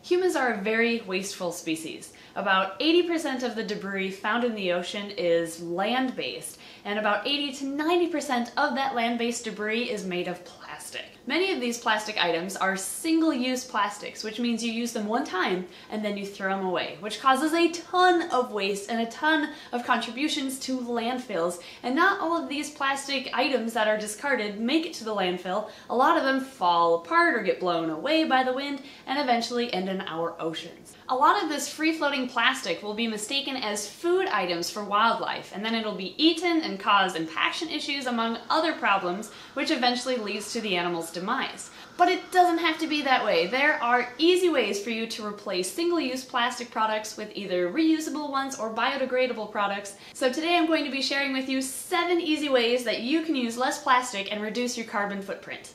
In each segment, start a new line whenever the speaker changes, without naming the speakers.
Humans are a very wasteful species. About 80% of the debris found in the ocean is land-based, and about 80 to 90% of that land-based debris is made of plastic. Many of these plastic items are single-use plastics, which means you use them one time and then you throw them away, which causes a ton of waste and a ton of contributions to landfills. And not all of these plastic items that are discarded make it to the landfill. A lot of them fall apart or get blown away by the wind and eventually end in our oceans. A lot of this free-floating plastic will be mistaken as food items for wildlife, and then it'll be eaten and cause impaction issues among other problems, which eventually leads to the animal's demise. But it doesn't have to be that way. There are easy ways for you to replace single-use plastic products with either reusable ones or biodegradable products. So today I'm going to be sharing with you 7 easy ways that you can use less plastic and reduce your carbon footprint.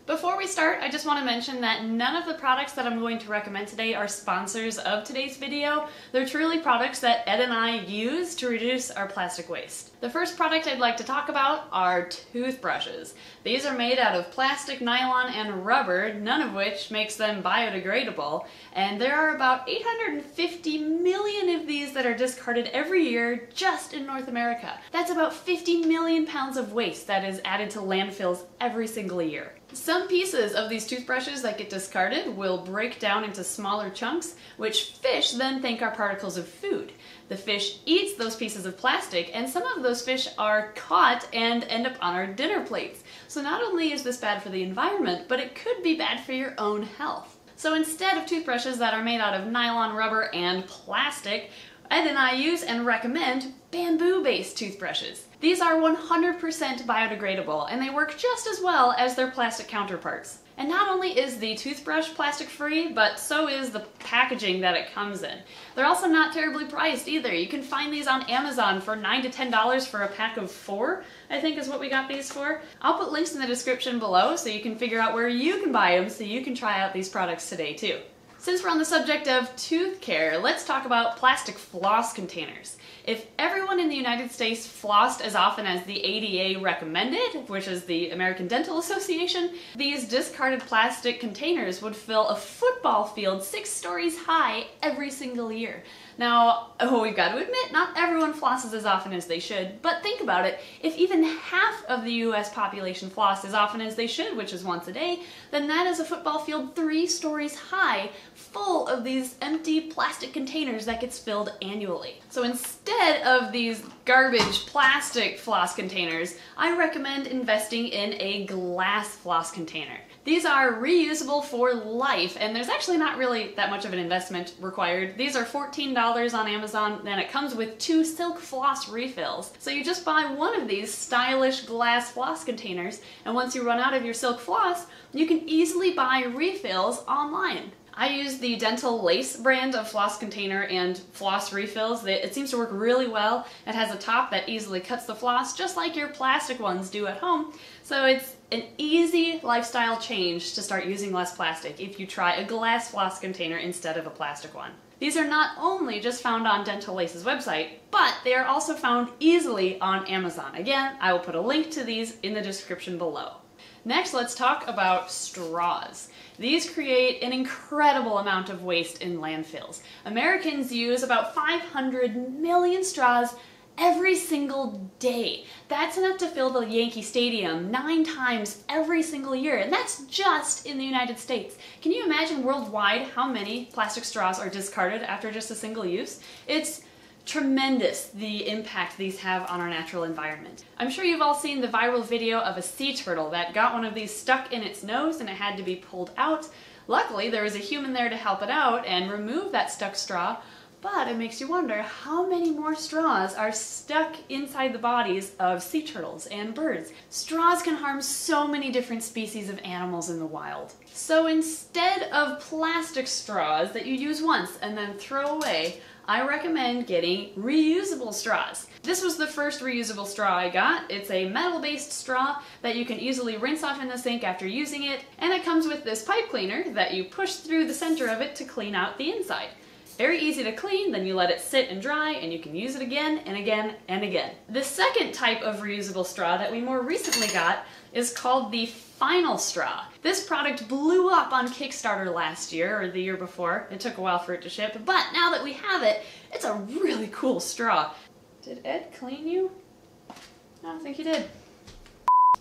Before we start, I just want to mention that none of the products that I'm going to recommend today are sponsors of today's video. They're truly products that Ed and I use to reduce our plastic waste. The first product I'd like to talk about are toothbrushes. These are made out of plastic, nylon, and rubber, none of which makes them biodegradable, and there are about 850 million of these that are discarded every year just in North America. That's about 50 million pounds of waste that is added to landfills every single year. Some pieces of these toothbrushes that get discarded will break down into smaller chunks, which fish then think are particles of food. The fish eats those pieces of plastic, and some of those fish are caught and end up on our dinner plates. So not only is this bad for the environment, but it could be bad for your own health. So instead of toothbrushes that are made out of nylon, rubber, and plastic, Ed and I use and recommend bamboo-based toothbrushes. These are 100% biodegradable, and they work just as well as their plastic counterparts. And not only is the toothbrush plastic-free, but so is the packaging that it comes in. They're also not terribly priced either. You can find these on Amazon for $9 to $10 for a pack of 4, I think is what we got these for. I'll put links in the description below so you can figure out where you can buy them so you can try out these products today too. Since we're on the subject of tooth care, let's talk about plastic floss containers. If everyone in the United States flossed as often as the ADA recommended, which is the American Dental Association, these discarded plastic containers would fill a football field 6 stories high every single year. Now, we've got to admit, not everyone flosses as often as they should, but think about it. If even half of the US population flossed as often as they should, which is once a day, then that is a football field 3 stories high, full of these empty plastic containers that gets filled annually. So instead of these garbage plastic floss containers, I recommend investing in a glass floss container. These are reusable for life, and there's actually not really that much of an investment required. These are $14 on Amazon, and it comes with 2 silk floss refills. So you just buy one of these stylish glass floss containers, and once you run out of your silk floss, you can easily buy refills online. I use the Dental Lace brand of floss container and floss refills. It seems to work really well. It has a top that easily cuts the floss, just like your plastic ones do at home. So it's an easy lifestyle change to start using less plastic if you try a glass floss container instead of a plastic one. These are not only just found on Dental Lace's website, but they are also found easily on Amazon. Again, I will put a link to these in the description below. Next, let's talk about straws. These create an incredible amount of waste in landfills. Americans use about 500 million straws every single day. That's enough to fill the Yankee Stadium 9 times every single year, and that's just in the United States. Can you imagine worldwide how many plastic straws are discarded after just a single use? It's tremendous the impact these have on our natural environment. I'm sure you've all seen the viral video of a sea turtle that got one of these stuck in its nose and it had to be pulled out. Luckily, there was a human there to help it out and remove that stuck straw, but it makes you wonder how many more straws are stuck inside the bodies of sea turtles and birds. Straws can harm so many different species of animals in the wild. So instead of plastic straws that you use once and then throw away, I recommend getting reusable straws. This was the first reusable straw I got. It's a metal-based straw that you can easily rinse off in the sink after using it, and it comes with this pipe cleaner that you push through the center of it to clean out the inside. very easy to clean, then you let it sit and dry, and you can use it again and again and again. The second type of reusable straw that we more recently got is called the Final Straw. This product blew up on Kickstarter last year, or the year before. It took a while for it to ship, but now that we have it, it's a really cool straw. Did Ed clean you? I don't think he did.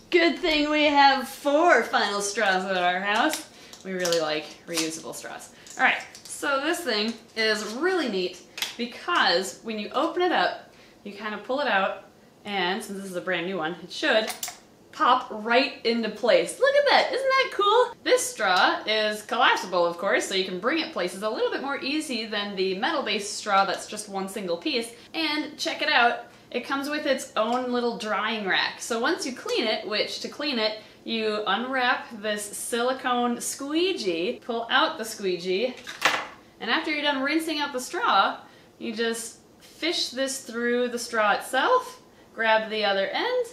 Good thing we have 4 Final Straws at our house. We really like reusable straws. Alright, so this thing is really neat because when you open it up, you kind of pull it out, and since this is a brand new one, it should pop right into place. Look at that, isn't that cool? This straw is collapsible, of course, so you can bring it places a little bit more easy than the metal-based straw that's just one single piece. And check it out, it comes with its own little drying rack. So once you clean it, which to clean it, you unwrap this silicone squeegee, pull out the squeegee, and after you're done rinsing out the straw, you just fish this through the straw itself, grab the other end,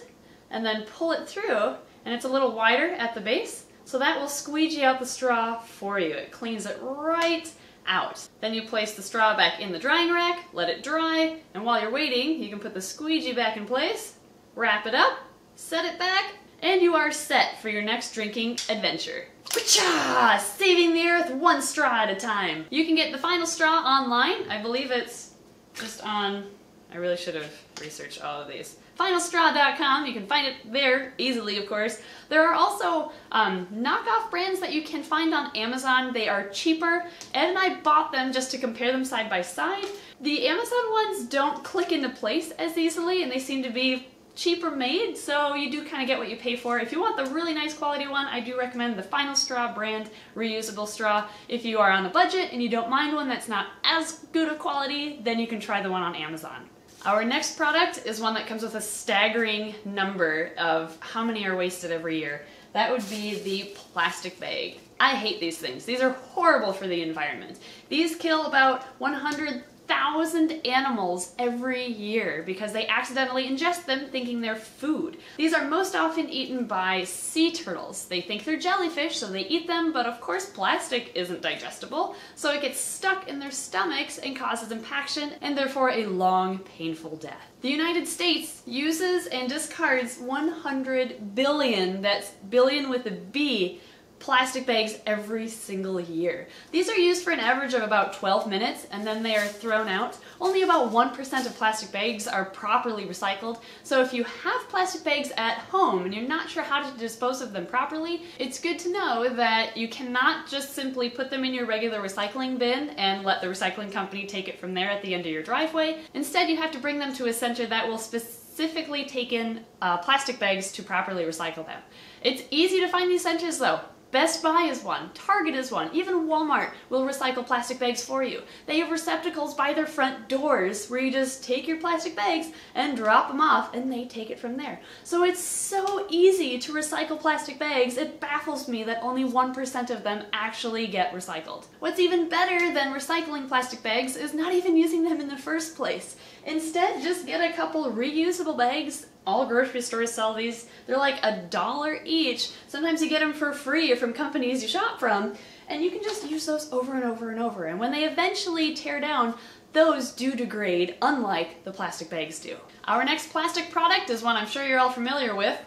and then pull it through, and it's a little wider at the base, so that will squeegee out the straw for you. It cleans it right out. Then you place the straw back in the drying rack, let it dry, and while you're waiting, you can put the squeegee back in place, wrap it up, set it back, and you are set for your next drinking adventure. Witcha! Saving the earth one straw at a time. You can get the Final Straw online. I believe it's just on, I really should have researched all of these. Finalstraw.com, you can find it there easily, of course. There are also knockoff brands that you can find on Amazon. They are cheaper. Ed and I bought them just to compare them side by side. The Amazon ones don't click into place as easily, and they seem to be cheaper made, so you do kind of get what you pay for. If you want the really nice quality one, I do recommend the Final Straw brand reusable straw. If you are on a budget and you don't mind one that's not as good a quality, then you can try the one on Amazon. Our next product is one that comes with a staggering number of how many are wasted every year. That would be the plastic bag. I hate these things. These are horrible for the environment. These kill about 100,000 animals every year because they accidentally ingest them thinking they're food. These are most often eaten by sea turtles. They think they're jellyfish, so they eat them, but of course plastic isn't digestible, so it gets stuck in their stomachs and causes impaction and therefore a long, painful death. The United States uses and discards 100 billion, that's billion with a B, plastic bags every single year. These are used for an average of about 12 minutes and then they are thrown out. Only about 1% of plastic bags are properly recycled, so if you have plastic bags at home and you're not sure how to dispose of them properly, it's good to know that you cannot just simply put them in your regular recycling bin and let the recycling company take it from there at the end of your driveway. Instead, you have to bring them to a center that will specifically take in plastic bags to properly recycle them. It's easy to find these centers though. Best Buy is one, Target is one, even Walmart will recycle plastic bags for you. They have receptacles by their front doors where you just take your plastic bags and drop them off and they take it from there. So it's so easy to recycle plastic bags, it baffles me that only 1% of them actually get recycled. What's even better than recycling plastic bags is not even using them in the first place. Instead, just get a couple reusable bags. All grocery stores sell these. They're like $1 each. Sometimes you get them for free from companies you shop from, and you can just use those over and over and over. And when they eventually tear down, those do degrade, unlike the plastic bags do. Our next plastic product is one I'm sure you're all familiar with.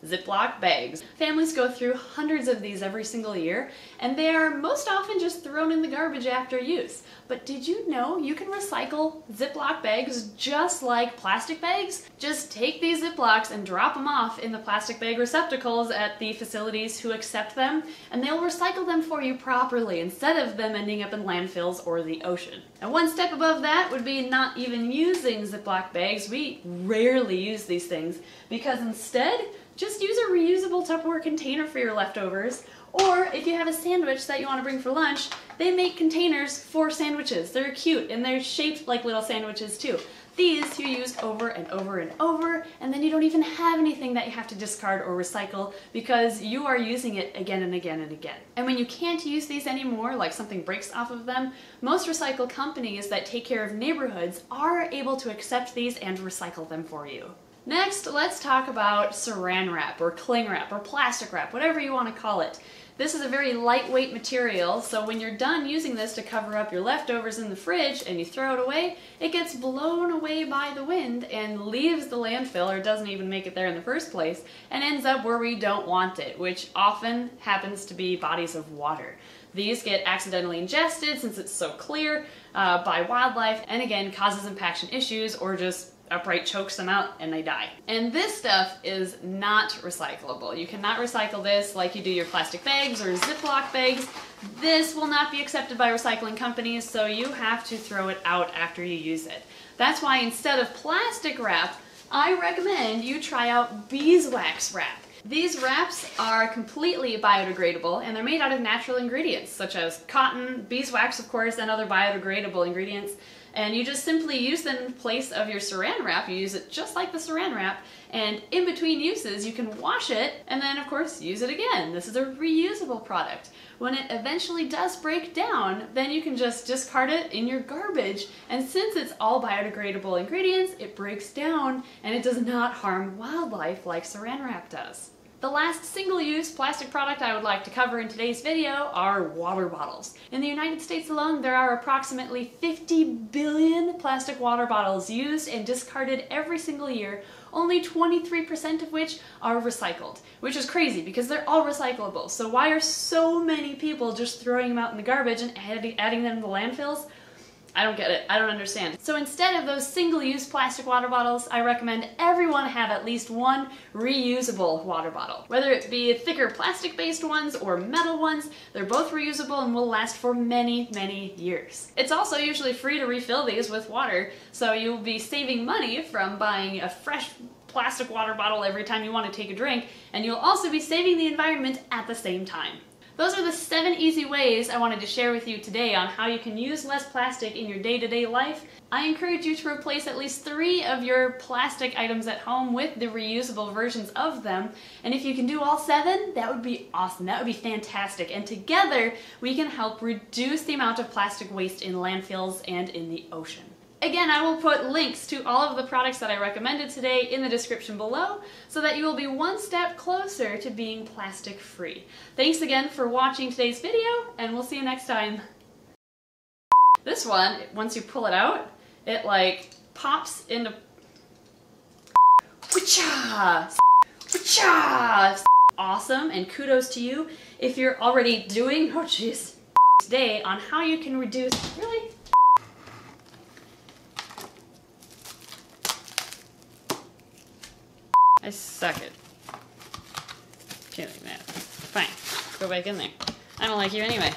Ziploc bags. Families go through hundreds of these every single year, and they are most often just thrown in the garbage after use. But did you know you can recycle Ziploc bags just like plastic bags? Just take these Ziplocs and drop them off in the plastic bag receptacles at the facilities who accept them, and they'll recycle them for you properly instead of them ending up in landfills or the ocean. And one step above that would be not even using Ziploc bags. We rarely use these things because instead, just use a reusable Tupperware container for your leftovers, or if you have a sandwich that you want to bring for lunch, they make containers for sandwiches. They're cute and they're shaped like little sandwiches too. These you use over and over and over, and then you don't even have anything that you have to discard or recycle because you are using it again and again and again. And when you can't use these anymore, like something breaks off of them, most recycle companies that take care of neighborhoods are able to accept these and recycle them for you. Next, let's talk about saran wrap or cling wrap or plastic wrap, whatever you want to call it. This is a very lightweight material, so when you're done using this to cover up your leftovers in the fridge and you throw it away, it gets blown away by the wind and leaves the landfill, or doesn't even make it there in the first place, and ends up where we don't want it, which often happens to be bodies of water. These get accidentally ingested, since it's so clear, by wildlife, and again causes impaction issues or just upright chokes them out and they die. And this stuff is not recyclable. You cannot recycle this like you do your plastic bags or Ziploc bags. This will not be accepted by recycling companies, so you have to throw it out after you use it. That's why instead of plastic wrap, I recommend you try out beeswax wrap. These wraps are completely biodegradable, and they're made out of natural ingredients such as cotton, beeswax of course, and other biodegradable ingredients. And you just simply use them in place of your saran wrap. You use it just like the saran wrap, and in between uses you can wash it and then of course use it again. This is a reusable product. When it eventually does break down, then you can just discard it in your garbage, and since it's all biodegradable ingredients, it breaks down and it does not harm wildlife like saran wrap does. The last single-use plastic product I would like to cover in today's video are water bottles. In the United States alone, there are approximately 50 billion plastic water bottles used and discarded every single year, only 23% of which are recycled, which is crazy because they're all recyclable. So why are so many people just throwing them out in the garbage and adding them to landfills? I don't get it. I don't understand. So instead of those single-use plastic water bottles, I recommend everyone have at least one reusable water bottle. Whether it be thicker plastic-based ones or metal ones, they're both reusable and will last for many, many years. It's also usually free to refill these with water, so you'll be saving money from buying a fresh plastic water bottle every time you want to take a drink, and you'll also be saving the environment at the same time. Those are the 7 easy ways I wanted to share with you today on how you can use less plastic in your day-to-day life. I encourage you to replace at least 3 of your plastic items at home with the reusable versions of them. And if you can do all 7, that would be awesome. That would be fantastic. And together, we can help reduce the amount of plastic waste in landfills and in the ocean. Again, I will put links to all of the products that I recommended today in the description below so that you will be one step closer to being plastic free. Thanks again for watching today's video, and we'll see you next time. This one, once you pull it out, it like pops into awesome, and kudos to you if you're already doing today on how you can reduce I suck it. Can't like that. Fine. Go back in there. I don't like you anyway.